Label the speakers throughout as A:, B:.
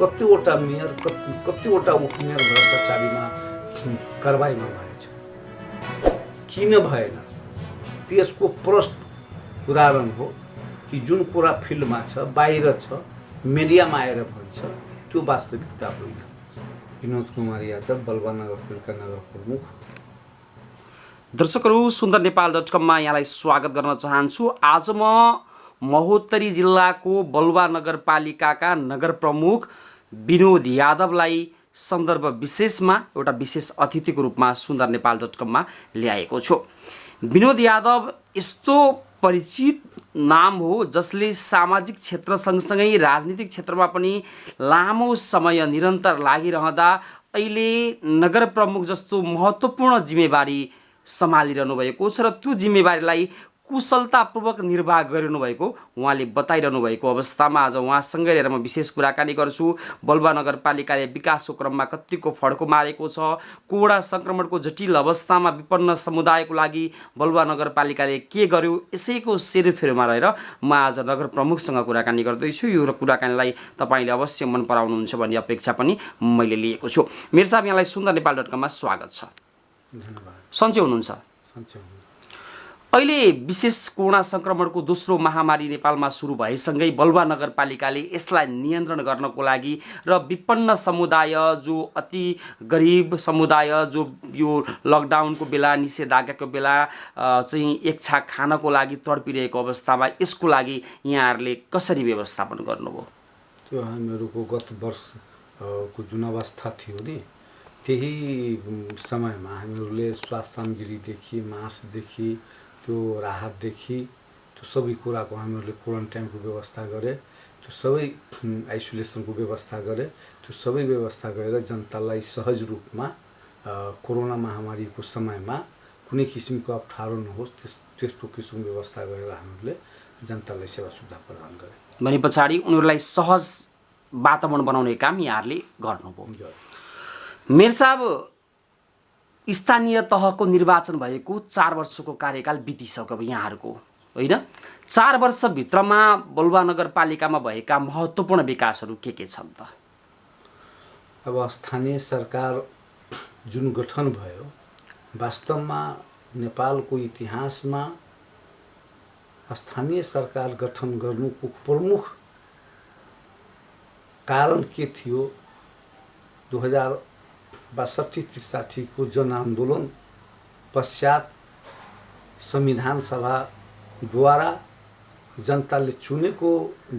A: कतिवटा मेयर कतिवटा उपमेयर भ्रष्टाचारीमा कारबाहीमा भएछ, किन भएन? त्यसको प्रष्ट उदाहरण हो कि जुन कुरा फिल्डमा छ, बाहिर छ, मिडियामा आएर भन्छ, त्यो वास्तविकता होइन। विनोद कुमार यादव, बलवा नगरपालिका नगर प्रमुख।
B: दर्शकहरू, सुन्दर नेपाल.com मा यहाँलाई स्वागत गर्न चाहन्छु। आज म महोत्तरी जिल्लाको बलवा नगरपालिकाका नगर प्रमुख विनोद यादवलाई सन्दर्भ विशेषमा एउटा विशेष अतिथिको रूपमा सुन्दर नेपाल.com मा ल्याएको छु। विनोद यादव यस्तो परिचित नाम हो जसले सामाजिक क्षेत्र सँगसँगै राजनीतिक क्षेत्रमा पनि लामो समय निरन्तर लागिरहँदा अहिले नगर प्रमुख जस्तो महत्त्वपूर्ण जिम्मेवारी सम्हालिरहनु भएको छ र त्यो जिम्मेवारीलाई कुशलतापूर्वक निर्वाह गरिरहनु भएको उहाँले बताइरहनु भएको अवस्थामा आज उहाँसँगै लिएर म विशेष कुराकानी गर्छु। बलवा नगरपालिकाले विकासको क्रममा कतिको फड्को मारेको छ, कोरोना सङ्क्रमणको जटिल अवस्थामा विपन्न समुदायको लागि बलवा नगरपालिकाले के गर्यो, यसैको सेरोफेरोमा रहेर म आज नगर प्रमुखसँग कुराकानी गर्दैछु। यो कुराकानीलाई तपाईँले अवश्य मन पराउनुहुन्छ भन्ने अपेक्षा पनि मैले लिएको छु। मेरो साहब, यहाँलाई सुन्दर नेपाल.com मा स्वागत छ।
A: धन्यवाद।
B: सन्चै हुनुहुन्छ? अहिले विशेष कोरोना सङ्क्रमणको दोस्रो महामारी नेपालमा सुरु भएसँगै बलवा नगरपालिकाले यसलाई नियन्त्रण गर्नको लागि र विपन्न समुदाय, जो अति गरिब समुदाय, जो यो लकडाउनको बेला, निषेधाज्ञाको बेला चाहिँ एक छाक खानको लागि तडपिरहेको अवस्थामा यसको लागि यहाँहरूले कसरी व्यवस्थापन गर्नुभयो?
A: त्यो हामीहरूको गत वर्षको जुन अवस्था थियो नि, त्यही समयमा हामीहरूले स्वास्थ्य सामग्रीदेखि, मास्कदेखि, त्यो राहतदेखि, त्यो सबै कुराको हामीहरूले क्वारेन्टाइनको व्यवस्था गरे, त्यो सबै आइसोलेसनको व्यवस्था गरे, त्यो सबै व्यवस्था गरेर जनतालाई सहज रूपमा कोरोना महामारीको समयमा कुनै किसिमको अप्ठ्यारो नहोस् त्यस्तो किसिमको व्यवस्था गरेर हामीहरूले जनतालाई सेवा सुविधा प्रदान गरे।
B: भने पछाडि उनीहरूलाई सहज वातावरण बनाउने काम यहाँहरूले गर्नुभयो। मेयर साहब, स्थानीय तहको निर्वाचन भएको 4 वर्षको कार्यकाल बितिसक्यो यहाँहरूको, होइन? 4 वर्षभित्रमा बलवा नगरपालिकामा भएका महत्त्वपूर्ण विकासहरू के छन् त?
A: अब स्थानीय सरकार जुन गठन भयो, वास्तवमा नेपालको इतिहासमा स्थानीय सरकार गठन गर्नुको प्रमुख कारण के थियो? 2062-63 को जनआन्दोलन पश्चात संविधान सभाद्वारा जनताले चुनेको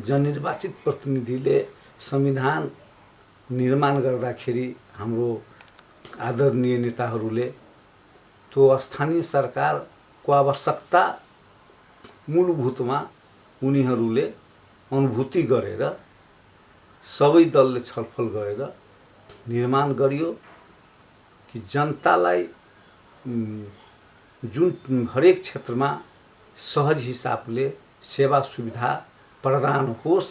A: जननिर्वाचित प्रतिनिधिले संविधान निर्माण गर्दाखेरि हाम्रो आदरणीय नेताहरूले त्यो स्थानीय सरकारको आवश्यकता मूलभूतमा उनीहरूले अनुभूति गरेर सबै दलले छलफल गरेर निर्माण गरियो कि जनतालाई जुन हरेक क्षेत्रमा सहज हिसाबले सेवा सुविधा प्रदान होस्,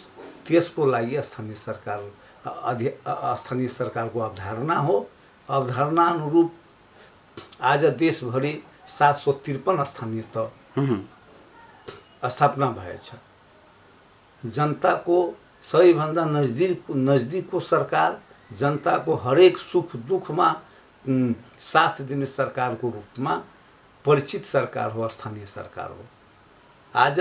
A: त्यसको लागि स्थानीय सरकारको अवधारणा हो। अवधारणा अनुरूप आज देशभरि 753 स्थानीय तह स्थापना भएछ। जनताको सबैभन्दा नजदिकको सरकार, जनताको हरेक सुख दुःखमा साथ दिने सरकारको रूपमा परिचित सरकार हो स्थानीय सरकार हो। आज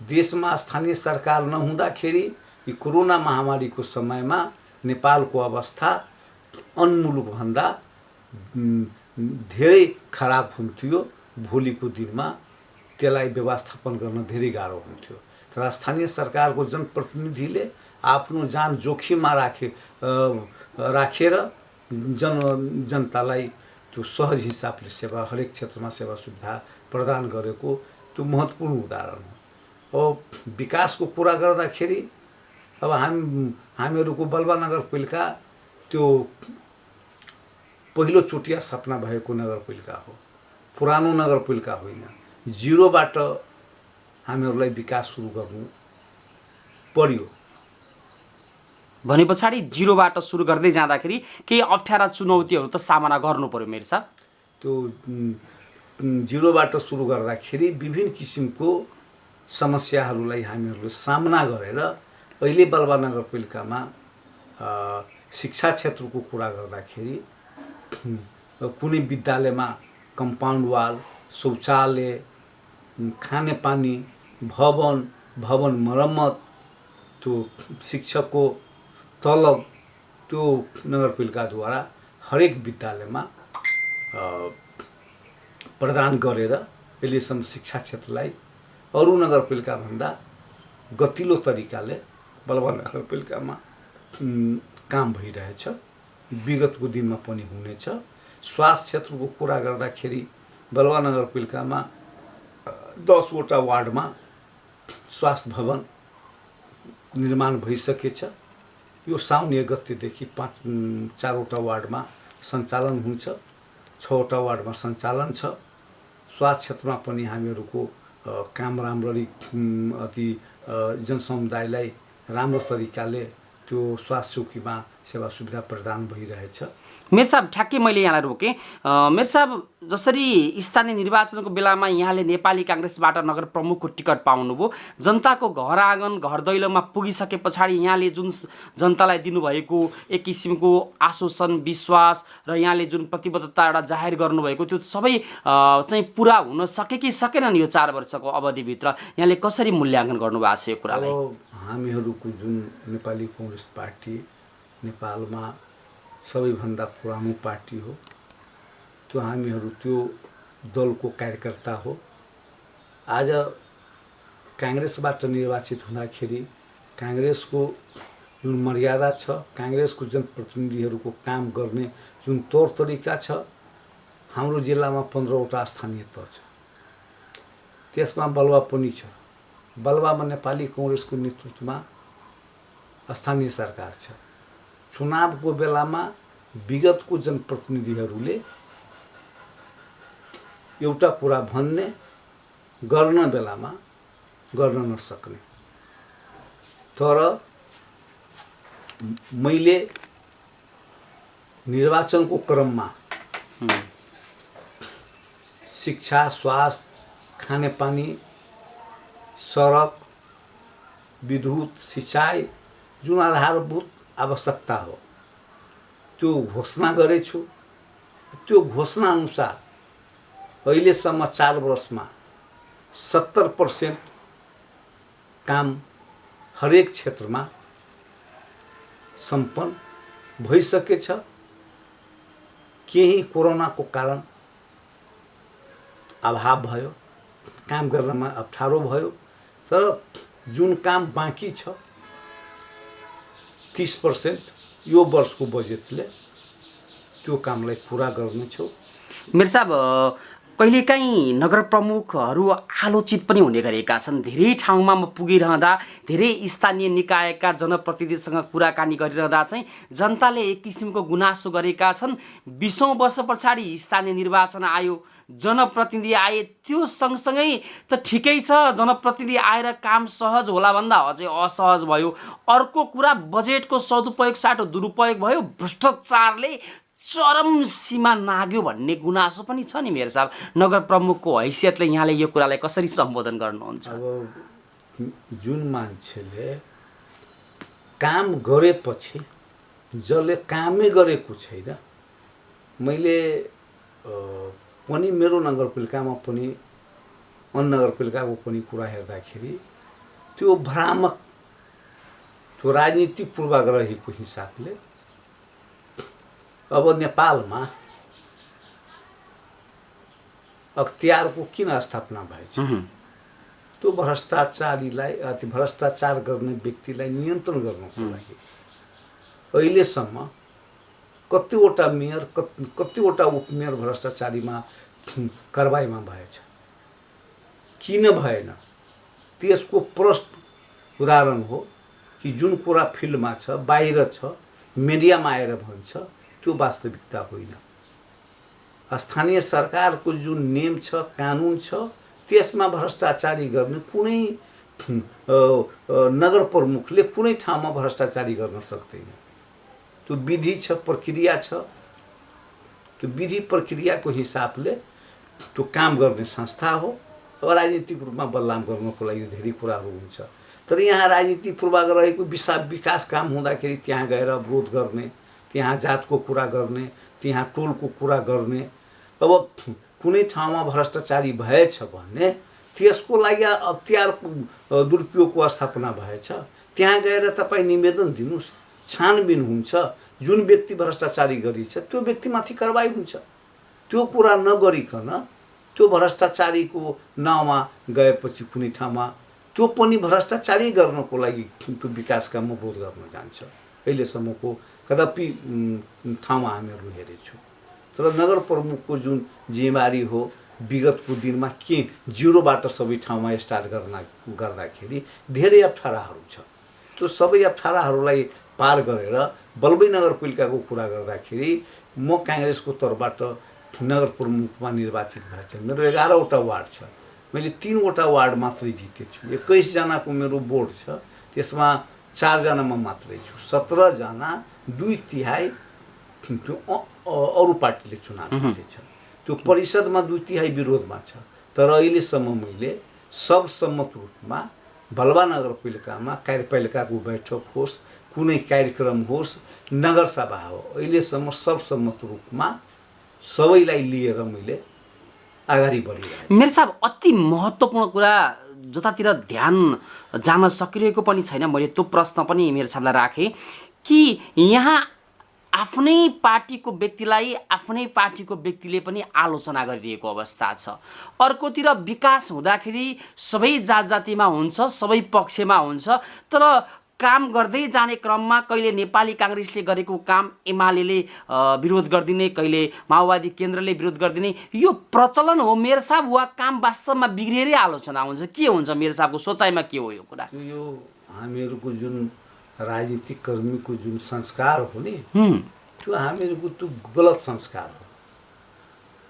A: देशमा स्थानीय सरकार नहुँदाखेरि यी कोरोना महामारीको समयमा नेपालको अवस्था अन्मुलुकभन्दा धेरै खराब हुन्थ्यो। भोलिको दिनमा त्यसलाई व्यवस्थापन गर्न धेरै गाह्रो हुन्थ्यो। तर स्थानीय सरकारको जनप्रतिनिधिले आफ्नो जान जोखिममा राखेर जनतालाई त्यो सहज हिसाबले सेवा, हरेक क्षेत्रमा सेवा सुविधा प्रदान गरेको त्यो महत्त्वपूर्ण उदाहरण हो। अब विकासको कुरा गर्दाखेरि अब हामीहरूको बलवा नगरपालिका त्यो पहिलोचोटि स्थापना भएको नगरपालिका हो, पुरानो नगरपालिका होइन। जिरोबाट हामीहरूलाई विकास सुरु गर्नु पर्यो।
B: भने पछाडि जिरोबाट सुरु गर्दै जाँदाखेरि केही अप्ठ्यारा चुनौतीहरू त सामना गर्नु पर्यो मेयर साहब।
A: त्यो जिरोबाट सुरु गर्दाखेरि विभिन्न किसिमको समस्याहरूलाई हामीहरूले सामना गरेर अहिले बलवा नगरपालिकामा शिक्षा क्षेत्रको कुरा गर्दाखेरि कुनै विद्यालयमा कम्पाउन्ड वाल, शौचालय, खानेपानी, भवन मर्मत, त्यो शिक्षकको तलब त्यो नगरपालिकाद्वारा हरेक विद्यालयमा प्रदान गरेर अहिलेसम्म शिक्षा क्षेत्रलाई अरू नगरपालिकाभन्दा गतिलो तरिकाले बलवा नगरपालिकामा काम भइरहेछ, विगतको दिनमा पनि हुनेछ। स्वास्थ्य क्षेत्रको कुरा गर्दाखेरि बलवा नगरपालिकामा 10 वटा वार्डमा स्वास्थ्य भवन निर्माण भइसकेछ। यो साउन 1 गतेदेखि 4 वटा वार्डमा सञ्चालन हुन्छ, 6 वटा वार्डमा सञ्चालन छ। स्वास्थ्य क्षेत्रमा पनि हामीहरूको काम राम्ररी अति जनसमुदायलाई राम्रो तरिकाले त्यो स्वास्थ्य चौकीमा सेवा सुविधा प्रदान भइरहेछ।
B: मेयर साहब, ठ्याक्कै मैले यहाँलाई रोकेँ। मेयर साहब, जसरी स्थानीय निर्वाचनको बेलामा यहाँले नेपाली काङ्ग्रेसबाट नगर प्रमुखको टिकट पाउनुभयो, जनताको घर आँगन घर दैलोमा पुगिसके पछाडि यहाँले जुन जनतालाई दिनुभएको एक किसिमको आश्वासन, विश्वास र यहाँले जुन प्रतिबद्धता एउटा जाहेर गर्नुभएको त्यो सबै चाहिँ पुरा हुन सके कि सकेनन् यो 4 वर्षको अवधिभित्र? यहाँले कसरी मूल्याङ्कन गर्नुभएको छ यो कुरालाई?
A: हामीहरूको जुन नेपाली काङ्ग्रेस पार्टी नेपालमा सबैभन्दा पुरानो पार्टी हो, त्यो हामीहरू त्यो दलको कार्यकर्ता हो। आज काङ्ग्रेसबाट निर्वाचित हुँदाखेरि काङ्ग्रेसको जुन मर्यादा छ, काङ्ग्रेसको जनप्रतिनिधिहरूको काम गर्ने जुन तौर तरिका छ, हाम्रो जिल्लामा 15 वटा स्थानीय तह छ, त्यसमा बलवा पनि छ। बलवामा नेपाली काङ्ग्रेसको नेतृत्वमा स्थानीय सरकार छ। चुनावको बेलामा विगतको जनप्रतिनिधिहरूले एउटा कुरा भन्ने, गर्न बेलामा गर्न नसक्ने। तर मैले निर्वाचनको क्रममा शिक्षा, स्वास्थ्य, खानेपानी, सडक, विद्युत, सिँचाइ जुन आधारभूत आवश्यकता हो त्यो घोषणा गरेछु। त्यो घोषणा अनुसार अहिलेसम्म 4 वर्षमा 70% काम हरेक क्षेत्रमा सम्पन्न भइसकेछ। केही कोरोनाको कारण अभाव भयो, काम गर्नमा अप्ठ्यारो भयो, तर जुन काम बाँकी छ 30% यो वर्षको बजेटले त्यो कामलाई पुरा गर्नेछु।
B: मेयर साहब, कहिलेकाहीँ नगर प्रमुखहरू आलोचित पनि हुने गरेका छन्। धेरै ठाउँमा म पुगिरहँदा, धेरै स्थानीय निकायका जनप्रतिनिधिसँग कुराकानी गरिरहँदा चाहिँ जनताले एक किसिमको गुनासो गरेका छन्। 20औं वर्ष पछाडि स्थानीय निर्वाचन आयो, जनप्रतिनिधि आए, त्यो सँगसँगै त ठिकै छ, जनप्रतिनिधि आएर काम सहज होला भन्दा अझै असहज भयो। अर्को कुरा, बजेटको सदुपयोग साटो दुरुपयोग भयो, भ्रष्टाचारले चरम सीमा नाग्यो भन्ने गुनासो पनि छ नि मेयर साहब। नगर प्रमुखको हैसियतले यहाँले यो कुरालाई कसरी सम्बोधन गर्नुहुन्छ?
A: अब जुन मान्छेले काम गरेपछि जसले कामै गरेको छैन, मैले पनि मेरो नगरपालिकामा पनि अन्य नगरपालिकाको पनि कुरा हेर्दाखेरि त्यो भ्रामक, त्यो राजनीतिक पूर्वाग्रहीको हिसाबले अब नेपालमा अख्तियारको किन स्थापना भएछ? त्यो भ्रष्टाचारीलाई, भ्रष्टाचार गर्ने व्यक्तिलाई नियन्त्रण गर्नको लागि अहिलेसम्म कतिवटा मेयर, कतिवटा उपमेयर भ्रष्टाचारीमा कारबाहीमा भएछ। किन भएन? त्यसको प्रष्ट उदाहरण हो कि जुन कुरा फिल्डमा छ, बाहिर छ, मिडियामा आएर भन्छ, त्यो वास्तविकता होइन। स्थानीय सरकारको जुन नियम छ, कानुन छ, त्यसमा भ्रष्टाचारी गर्ने कुनै नगर प्रमुखले कुनै ठाउँमा भ्रष्टाचारी गर्न सक्दैन। त्यो विधि छ, प्रक्रिया छ। त्यो विधि प्रक्रियाको हिसाबले त्यो काम गर्ने संस्था हो। राजनीतिक रूपमा बदनाम गर्नको लागि धेरै कुराहरू हुन्छ। तर यहाँ राजनीति पूर्वाग्रहको विकास काम हुँदाखेरि त्यहाँ गएर विरोध गर्ने, त्यहाँ जातको कुरा गर्ने, त्यहाँ टोलको कुरा गर्ने। अब कुनै ठाउँमा भ्रष्टाचारी भएछ भने त्यसको लागि अख्तियार दुरुपयोगको स्थापना भएछ, त्यहाँ गएर तपाईँ निवेदन दिनुहोस्, छानबिन हुन्छ, जुन व्यक्ति भ्रष्टाचारी गरिन्छ त्यो व्यक्तिमाथि कारबाही हुन्छ। त्यो कुरा नगरिकन त्यो भ्रष्टाचारीको नाउँमा गएपछि कुनै ठाउँमा त्यो पनि भ्रष्टाचारी गर्नको लागि त्यो विकास काममा विरोध गर्न जान्छ। अहिलेसम्मको कदापि ठाउँमा हामीहरू हेरेछौँ। तर नगर प्रमुखको जुन जिम्मेवारी हो, विगतको दिनमा के जिरोबाट सबै ठाउँमा स्टार्ट गर्दाखेरि धेरै अप्ठ्याराहरू छ। त्यो सबै अप्ठ्याराहरूलाई पार गरेर बल्बई नगरपालिकाको कुरा गर्दाखेरि म काङ्ग्रेसको तर्फबाट नगर प्रमुखमा निर्वाचित भएको छ। मेरो 11वटा वार्ड छ, मैले 3वटा वार्ड मात्रै जितेको छु। 21 जनाको मेरो बोर्ड छ, त्यसमा 4 जनामा मात्रै छु। 17 जना 2/3 अरू पार्टीले चुनाव जितेछ। त्यो परिषदमा 2/3 विरोधमा छ। तर अहिलेसम्म मैले सर्वसम्मत रूपमा बलवा नगरपालिकामा कार्यपालिकाको बैठक होस्, कुनै कार्यक्रम होस्, नगरसभा हो, अहिलेसम्म सर्वसम्मत रूपमा सबैलाई लिएर मैले अगाडि बढिरहेको।
B: मेरो साहब, अति महत्त्वपूर्ण कुरा जतातिर ध्यान जान सकिरहेको पनि छैन, मैले त्यो प्रश्न पनि मेरो साहबलाई राखेँ कि यहाँ आफ्नै पार्टीको व्यक्तिलाई आफ्नै पार्टीको व्यक्तिले पनि आलोचना गरिरहेको अवस्था छ। अर्कोतिर विकास हुँदाखेरि सबै जात जातिमा हुन्छ, सबै पक्षमा हुन्छ, तर काम गर्दै जाने क्रममा कहिले नेपाली काङ्ग्रेसले गरेको काम एमाले विरोध गरिदिने, कहिले माओवादी केन्द्रले विरोध गरिदिने, यो प्रचलन हो मेरो साहब, वा काम वास्तवमा बिग्रिएरै आलोचना हुन्छ? के हुन्छ मेरो साहबको सोचाइमा, के हो यो कुरा?
A: यो हामीहरूको जुन राजनीतिक कर्मीको जुन संस्कार हो नि, त्यो हामीहरूको त्यो गलत संस्कार हो।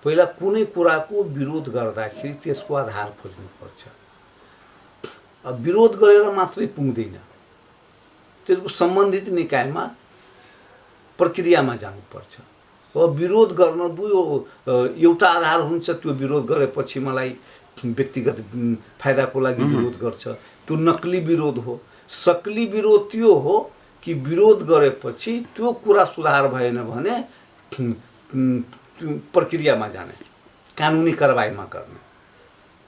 A: पहिला कुनै कुराको विरोध गर्दाखेरि त्यसको आधार खोज्नुपर्छ। अब विरोध गरेर मात्रै पुग्दैन, त्यसको सम्बन्धित निकायमा प्रक्रियामा जानुपर्छ। अब विरोध गर्न एउटा आधार हुन्छ, त्यो विरोध गरेपछि मलाई व्यक्तिगत फाइदाको लागि विरोध गर्छ, त्यो नक्कली विरोध हो। सक्ली विरोध त्यो हो कि विरोध गरेपछि त्यो कुरा सुधार भएन भने प्रक्रियामा जाने, कानुनी कारबाहीमा गर्ने,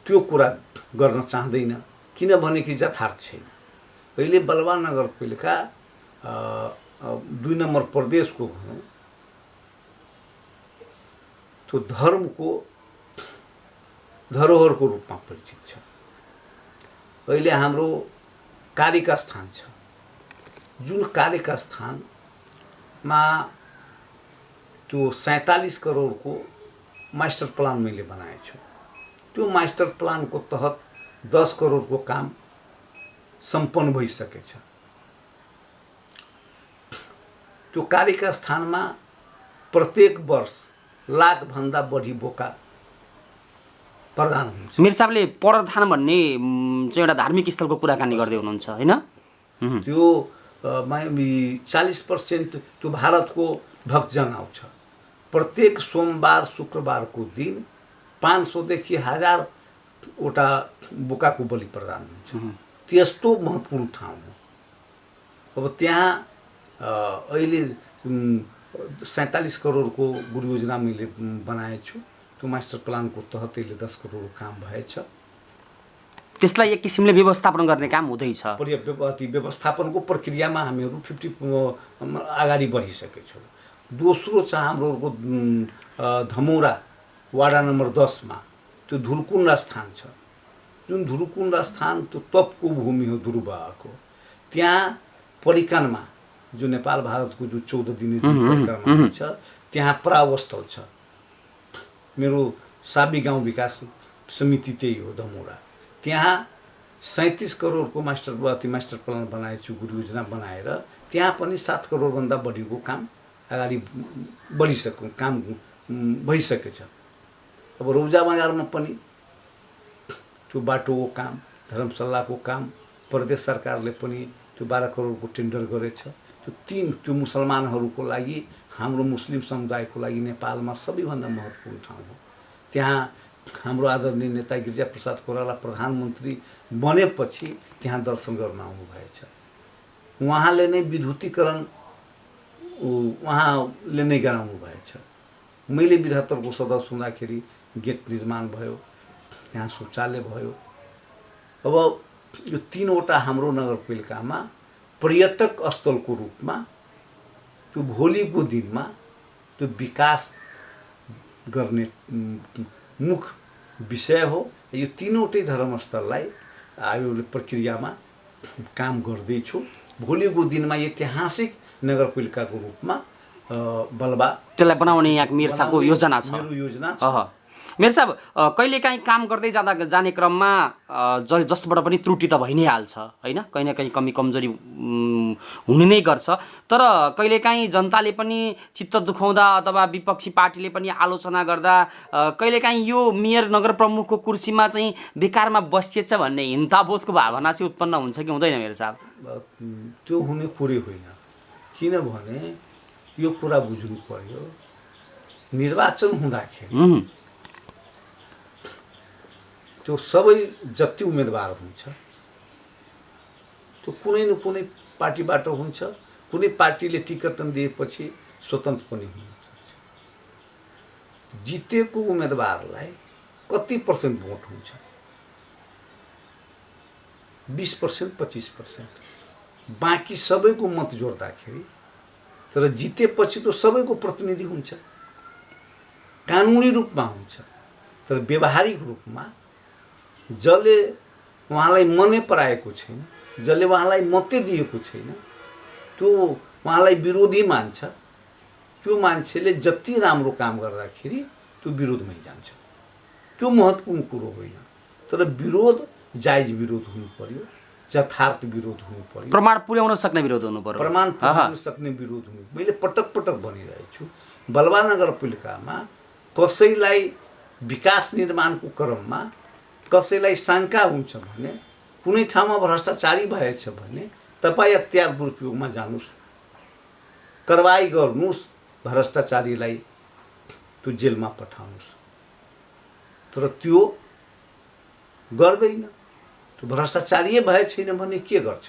A: त्यो कुरा गर्न चाहँदैन, किनभने कि यथार्थ छैन। अहिले बलवा नगरपालिका 2 नम्बर प्रदेशको भनौँ त्यो धरोहरको रूपमा परिचित छ। अहिले हाम्रो कार्यका स्थान छ, जुन कार्यका स्थानमा त्यो 47 करोडको मास्टर प्लान मैले बनाएको छु। त्यो मास्टर प्लानको तहत 10 करोडको काम सम्पन्न भइसकेछ। त्यो कार्यका स्थानमा प्रत्येक वर्ष लाखभन्दा बढी बोका प्रदान हुन्छ।
B: मेरो साहबले प्रधान भन्ने चाहिँ एउटा धार्मिक स्थलको कुराकानी गर्दै हुनुहुन्छ होइन?
A: त्यो 40% त्यो भारतको भक्तजन आउँछ। प्रत्येक सोमबार शुक्रबारको दिन 500 देखि 1000 वटा बोकाको बलि प्रदान हुन्छ। त्यस्तो महत्त्वपूर्ण ठाउँ हो। अब त्यहाँ अहिले 47 करोडको गुरु योजना मैले बनाएको छु। त्यो मास्टर प्लानको तहत अहिले 10 करोड काम भएछ।
B: त्यसलाई एक किसिमले व्यवस्थापन गर्ने काम हुँदैछ।
A: व्यवस्थापनको प्रक्रियामा हामीहरू 50 अगाडि बढिसकेछौँ। दोस्रो चाहिँ हाम्रो धमौरा वाडा नम्बर 10 मा त्यो धुरकुण्ड स्थान छ। जुन धुरकुण्ड स्थान त्यो तपको भूमि हो ध्रुवको। त्यहाँ परिक्रमा जो नेपाल भारतको जो 14 दिने परिक्रमा छ, त्यहाँ परावस्थल छ। मेरो साबी गाउँ विकास समिति त्यही हो धमौरा। त्यहाँ 37 करोडको मास्टर प्लान बनाएको छु, गुरु योजना बनाएर त्यहाँ पनि 7 करोडभन्दा बढीको काम अगाडि काम भइसकेछ। अब रौजा बजारमा पनि त्यो बाटोको काम, धर्मशालाको काम प्रदेश सरकारले पनि त्यो 12 करोडको टेन्डर गरेछ। त्यो मुसलमानहरूको लागि, हाम्रो मुस्लिम समुदायको लागि नेपालमा सबैभन्दा महत्त्वपूर्ण ठाउँ हो। त्यहाँ हाम्रो आदरणीय नेता गिरिजाप्रसाद कोइराला प्रधानमन्त्री बनेपछि त्यहाँ दर्शन गर्न आउनुभएछ। उहाँले नै विद्युतीकरण उहाँले नै गराउनु भएछ। मैले 72 को सदस्य हुँदाखेरि गेट निर्माण भयो, त्यहाँ शौचालय भयो। अब यो 3वटा हाम्रो नगरपालिकामा पर्यटक स्थलको रूपमा त्यो भोलिको दिनमा त्यो विकास गर्ने मुख्य विषय हो। यो 3वटै धर्मस्थललाई आयोगले प्रक्रियामा काम गर्दैछु। भोलिको दिनमा ऐतिहासिक नगरपालिकाको रूपमा बलबा
B: त्यसलाई बनाउने यहाँ मेयर साहबको योजना छ।
A: मेरो योजना छ।
B: मेयर साहब कहिलेकाहीँ काम गर्दै जाने क्रममा जसबाट पनि त्रुटि त भइ नै हाल्छ होइन, कहीँ न कहीँ कमी कमजोरी हुने नै गर्छ। तर कहिलेकाहीँ जनताले पनि चित्त दुखाउँदा अथवा विपक्षी पार्टीले पनि आलोचना गर्दा कहिलेकाहीँ यो मेयर नगर प्रमुखको कुर्सीमा चाहिँ बेकारमा बसिएछ भन्ने हिंताबोधको भावना चाहिँ उत्पन्न हुन्छ कि हुँदैन मेयर साहब?
A: त्यो हुने कुरै होइन। किनभने यो कुरा बुझ्नु पर्यो, निर्वाचन हुँदाखेरि त्यो सबै जति उम्मेदवार हुन्छ त्यो कुनै न कुनै पार्टीबाट हुन्छ। कुनै पार्टीले टिकट दिएपछि स्वतन्त्र पनि हुन सक्छ। जितेको उम्मेदवारलाई कति % भोट हुन्छ? 20%, 25%। बाँकी सबैको मत जोड्दाखेरि तर जितेपछि त सबैको प्रतिनिधि हुन्छ, कानुनी रूपमा हुन्छ। तर व्यवहारिक रूपमा जसले उहाँलाई मनै पराएको छैन, जसले उहाँलाई मतै दिएको छैन, त्यो उहाँलाई विरोधी मान्छ। त्यो मान्छेले जति राम्रो काम गर्दाखेरि त्यो विरोधमै जान्छ। त्यो महत्त्वपूर्ण कुरो होइन। तर विरोध जायज विरोध हुनु पर्यो, यथार्थ विरोध हुनु पर्यो,
B: प्रमाण पुर्याउन सक्ने विरोध हुनु पर्यो,
A: प्रमाण पुर्याउन सक्ने विरोध हुनु। मैले पटक पटक भनिरहेको छु, बलवा नगरपालिकामा कसैलाई विकास निर्माणको क्रममा कसैलाई शङ्का हुन्छ भने, कुनै ठाउँमा भ्रष्टाचारी भएछ भने तपाईँ अख्तियार दुरुपयोगमा जानुहोस्, कारबाही गर्नुहोस्, भ्रष्टाचारीलाई त्यो जेलमा पठाउनुहोस्। तर त्यो गर्दैन। त्यो भ्रष्टाचारी भए छैन भने के गर्छ?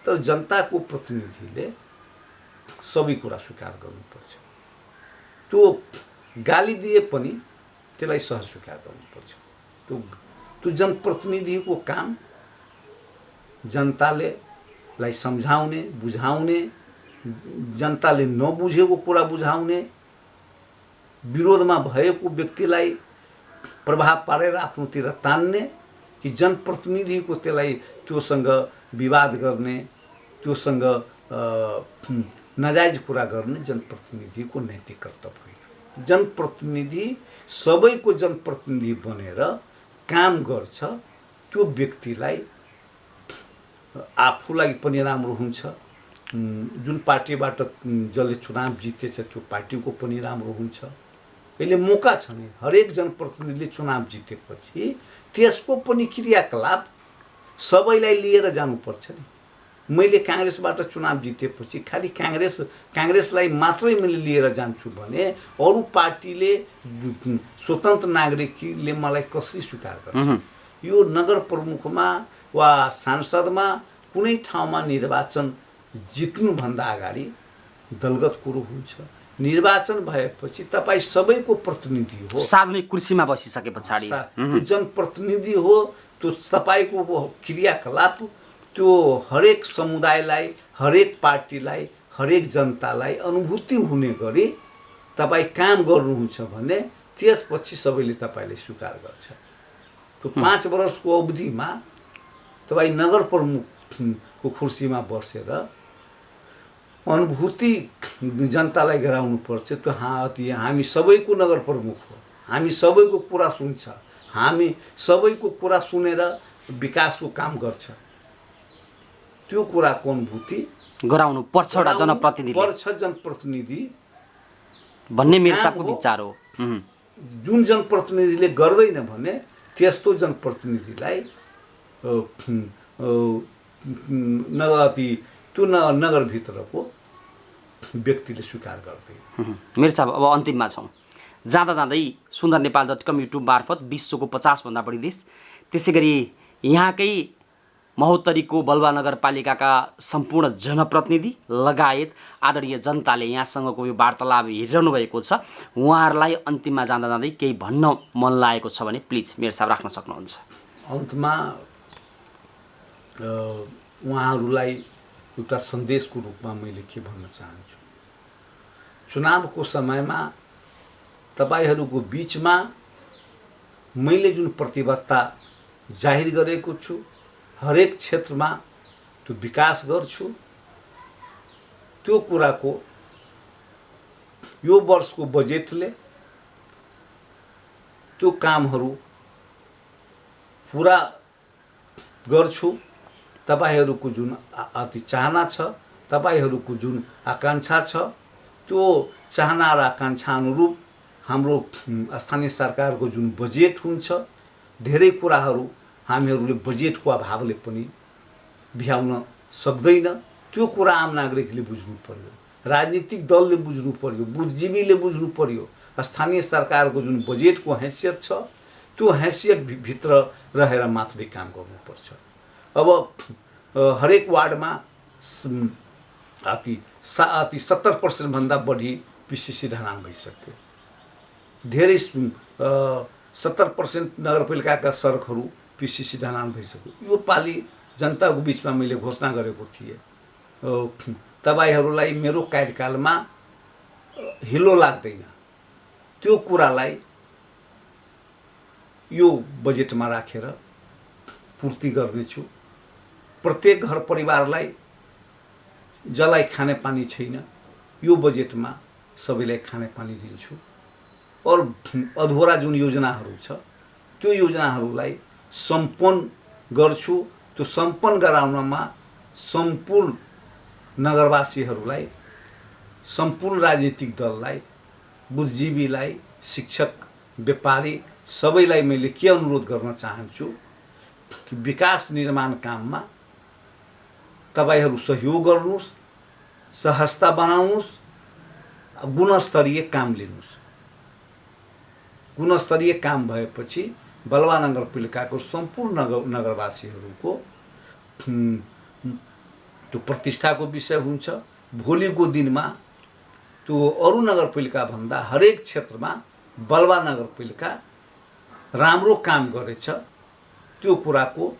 A: तर जनताको प्रतिनिधिले सबै कुरा स्वीकार गर्नुपर्छ। त्यो गाली दिए पनि त्यसलाई सह स्वीकार गर्नुपर्छ। त्यो जनप्रतिनिधिको काम जनतालाई सम्झाउने, बुझाउने, जनताले नबुझेको कुरा बुझाउने, विरोधमा भएको व्यक्तिलाई प्रभाव पारेर आफ्नोतिर तान्ने, कि जनप्रतिनिधिको त्यसलाई त्योसँग विवाद गर्ने, त्योसँग नाजायज कुरा गर्ने जनप्रतिनिधिको नैतिक कर्तव्य होइन। जनप्रतिनिधि सबैको जनप्रतिनिधि बनेर काम गर्छ। त्यो व्यक्तिलाई आफूलाई पनि राम्रो हुन्छ, जुन पार्टीबाट जसले चुनाव जितेछ त्यो पार्टीको पनि राम्रो हुन्छ। यसले मौका छ नि, हरेक जनप्रतिनिधिले चुनाव जितेपछि त्यसको पनि क्रियाकलाप सबैलाई लिएर जानुपर्छ नि। मैले काङ्ग्रेसबाट चुनाव जितेपछि खालि काङ्ग्रेसलाई मात्रै मैले लिएर जान्छु भने अरू पार्टीले, स्वतन्त्र नागरिकले मलाई कसरी स्वीकार गर्छ? यो नगर प्रमुखमा वा सांसदमा कुनै ठाउँमा निर्वाचन जित्नुभन्दा अगाडि दलगत कुरो हुन्छ। निर्वाचन भएपछि तपाईँ सबैको प्रतिनिधि हो,
B: सार्वजनिक कुर्सीमा बसिसके पछाडि
A: जनप्रतिनिधि हो। त्यो तपाईँको क्रियाकलाप त्यो हरेक समुदायलाई, हरेक पार्टीलाई, हरेक जनतालाई अनुभूति हुने गरी तपाईँ काम गर्नुहुन्छ भने त्यसपछि सबैले तपाईँले स्वीकार गर्छ। त्यो 5 वर्षको अवधिमा तपाईँ नगर प्रमुखको कुर्सीमा बसेर अनुभूति जनतालाई गराउनुपर्छ। त्यो हामी सबैको नगर प्रमुख हो, हामी सबैको कुरा सुन्छ, हामी सबैको कुरा सुनेर विकासको काम गर्छ। त्यो कुराको अनुभूति
B: गराउनु पर्छ एउटा
A: जनप्रतिनिधि
B: भन्ने मेरो साहबको विचार हो।
A: जुन जनप्रतिनिधिले गर्दैन भने त्यस्तो जनप्रतिनिधिलाई त्यो नगरभित्रको व्यक्तिले स्वीकार गर्दैन।
B: मेरो साहब अब अन्तिममा छौँ। जाँदा जाँदै सुन्दरनेपाल.com युट्युब मार्फत विश्वको 50 भन्दा बढी देश, त्यसै गरी यहाँकै महोत्तरीको बलुवा नगरपालिकाका सम्पूर्ण जनप्रतिनिधि लगायत आदरणीय जनताले यहाँसँगको यो वार्तालाप हेरिरहनु भएको छ, उहाँहरूलाई अन्तिममा जाँदा जाँदै केही भन्न मन लागेको छ भने प्लिज मेयर साहब राख्न सक्नुहुन्छ।
A: अन्तमा उहाँहरूलाई एउटा सन्देशको रूपमा मैले के भन्न चाहन्छु, चुनावको समयमा तपाईहरूको बीचमा मैले जुन प्रतिबद्धता जाहिर गरेको छु, हरेक क्षेत्रमा त्यो विकास गर्छु, त्यो कुराको यो वर्षको बजेटले त्यो कामहरू पुरा गर्छु। तपाईहरूको जुन अति चाहना छ, तपाईहरूको जुन आकांक्षा छ, त्यो चाहना र आकांक्षा अनुरूप हाम्रो स्थानीय सरकारको जुन बजेट हुन्छ, धेरै कुराहरू हामीहरूले बजेटको अभावले पनि भ्याउन सक्दैन। त्यो कुरा आम नागरिकले बुझ्नु पर्यो, राजनीतिक दलले बुझ्नु पर्यो, बुद्धिजीवीले बुझ्नु पर्यो। स्थानीय सरकारको जुन बजेटको हैसियत छ, त्यो हैसियत भित्र रहेर मात्रै काम गर्नुपर्छ। अब हरेक वार्डमा अति 70% भन्दा बढी पिसिसी ढलान भइसक्यो। धेरै 70% नगरपालिकाका सडकहरू पिसिसी ढलान भइसक्यो। यो पालि जनताको बिचमा मैले घोषणा गरेको थिएँ, तपाईहरूलाई मेरो कार्यकालमा हिलो लाग्दैन, त्यो कुरालाई यो बजेटमा राखेर पूर्ति गर्नेछु। प्रत्येक घर परिवारलाई जसलाई खाने पानी छैन, यो बजेटमा सबैलाई खाने पानी दिन्छु। और अधुरा जुन योजनाहरू छ, त्यो योजनाहरूलाई सम्पन्न गर्छु। त्यो सम्पन्न गराउनमा सम्पूर्ण नगरवासीहरूलाई, सम्पूर्ण राजनीतिक दललाई, बुद्धिजीवीलाई, शिक्षक, व्यापारी सबैलाई मैले के अनुरोध गर्न चाहन्छु कि विकास निर्माण काममा तपाईहरू सहयोग गर्नुहोस्, सहजता बनाउनुहोस्, गुणस्तरीय काम लिनुहोस्। गुणस्तरीय काम भएपछि बलुवा नगरपालिकाको सम्पूर्ण नगरवासीहरूको त्यो प्रतिष्ठाको विषय हुन्छ। भोलिको दिनमा त्यो अरू नगरपालिका भन्दा हरेक क्षेत्रमा बलुवा नगरपालिका राम्रो काम गरेछ, त्यो कुराको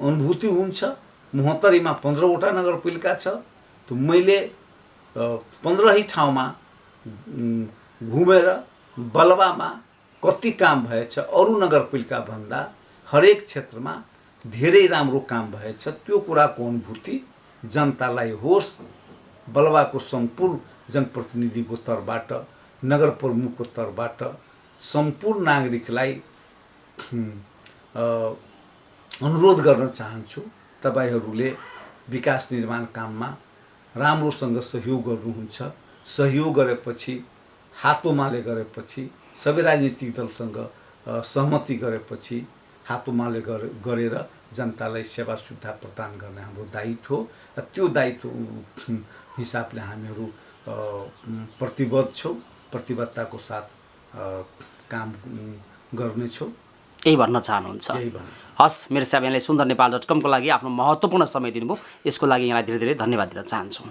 A: अनुभूति हुन्छ। महोत्तरीमा 15वटा नगरपालिका छ, त्यो मैले 15 ठाउँमा घुमेर बलुवामा कति काम भएछ, अरू नगरपालिका भन्दा हरेक क्षेत्रमा धेरै राम्रो काम भएछ, त्यो कुराको अनुभूति जनतालाई होस्। बलुवाको सम्पूर्ण जनप्रतिनिधिको तर्फबाट, नगर प्रमुखको तर्फबाट सम्पूर्ण नागरिकलाई अनुरोध गर्न चाहन्छु, तपाईहरूले विकास निर्माण काममा राम्रोसँग सहयोग गर्नुहुन्छ। सहयोग गरेपछि, हातोमाले गरेपछि, सबै राजनीतिक दलसँग सहमति गरेपछि हातोमाले गरेर जनतालाई सेवा सुविधा प्रदान गर्ने हाम्रो दायित्व हो। त्यो दायित्व हिसाबले हामीहरू प्रतिबद्ध छौँ, प्रतिबद्धताको साथ काम गर्नेछौँ।
B: यही भन्न चाहनुहुन्छ? हस् मेयर साहब, यहाँले सुन्दरनेपाल.com को लागि आफ्नो महत्त्वपूर्ण समय दिनुभयो, यसको लागि यहाँलाई धेरै धेरै धन्यवाद दिन चाहन्छु।